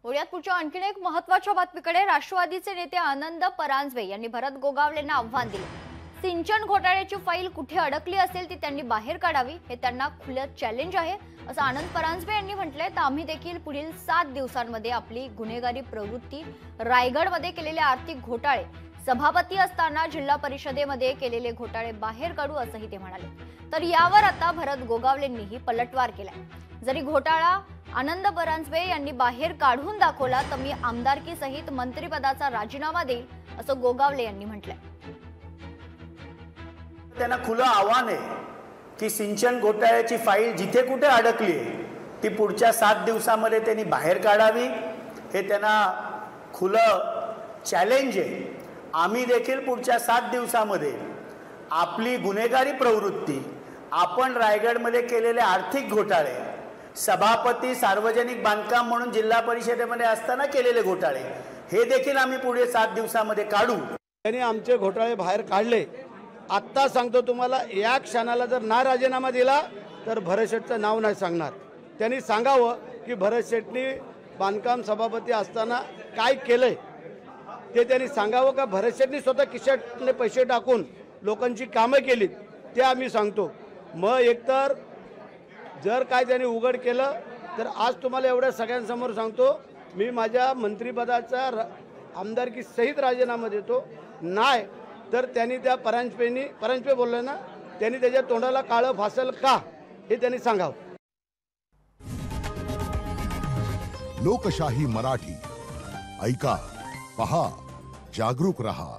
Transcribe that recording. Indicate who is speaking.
Speaker 1: पुण्यात पुढच्या आणखीन एक महत्त्वाच्या बातमीकडे राष्ट्रवादीचे नेते आनंद परांजपे यांनी भरत गोगावलेंना आव्हान दिले। सिंचन घोटाळ्याची फाईल कुठे अडकली असेल ती त्यांनी बाहेर काढावी, हे त्यांना खुलं चॅलेंज आहे असं आनंद परांजपे यांनी म्हटलंय। तर आम्ही देखील पुढील 7 दिवसांमध्ये आपली गुन्हेगारी प्रवृत्ती, रायगडमध्ये केलेले आर्थिक घोटाळे, सभापती असताना जिल्हा परिषदेमध्ये केलेले घोटाळे बाहेर काढू असंही ते म्हणाले। तर यावर आता भरत गोगावलेंनीही पलटवार केलाय। जरी घोटाळा आनंद परांजपे यांनी बाहेर काढून दाखवला तर मी आमदारकी सहित मंत्रिपदाचा राजीनामा देईल असं गोगावले यांनी म्हटलंय।
Speaker 2: त्यांना खुलं आव्हान आहे की सिंचन घोटाळ्याची फाईल जिथे कुठे अडकली आहे ती पुढच्या 7 दिवसांमध्ये त्यांनी बाहेर काढावी, हे त्यांना खुलं चॅलेंज आहे। आम्ही देखील पुढच्या 7 दिवसांमध्ये आपली गुन्हेगारी प्रवृत्ती, आपण रायगडमध्ये केलेले आर्थिक घोटाळे, सभापती सार्वजनिक बांधकाम म्हणून जिल्हा परिषदेमध्ये असताना केलेले घोटाळे, हे देखील आम्ही पुढे 7 दिवसांमध्ये काढू।
Speaker 3: त्यांनी आमचे घोटाळे बाहेर काढले। आत्ता सांगतो तुम्हाला, या क्षणाला जर ना राजीनामा दिला तर भरत शेठचं नाव नाही सांगणार। त्यांनी सांगावं की भरत शेठनी बांधकाम सभापती असताना काय केलंय ते त्यांनी सांगावं का भरत शेठनी स्वतः खिशातले पैसे टाकून लोकांची कामं केलीत ते आम्ही सांगतो। मग एकतर जर काय त्यांनी उघड केलं तर आज तुम्हाला एवढ्या सगळ्यांसमोर सांगतो, मी माझ्या मंत्रिपदाचा आमदारकी सहित राजीनामा देतो। नाही तर त्यांनी त्या परांजपे बोलले ना, त्यांनी त्याच्या तोंडाला काळं फासल का हे त्यांनी सांगावं।
Speaker 4: लोकशाही मराठी ऐका, पहा, जागरूक रहा।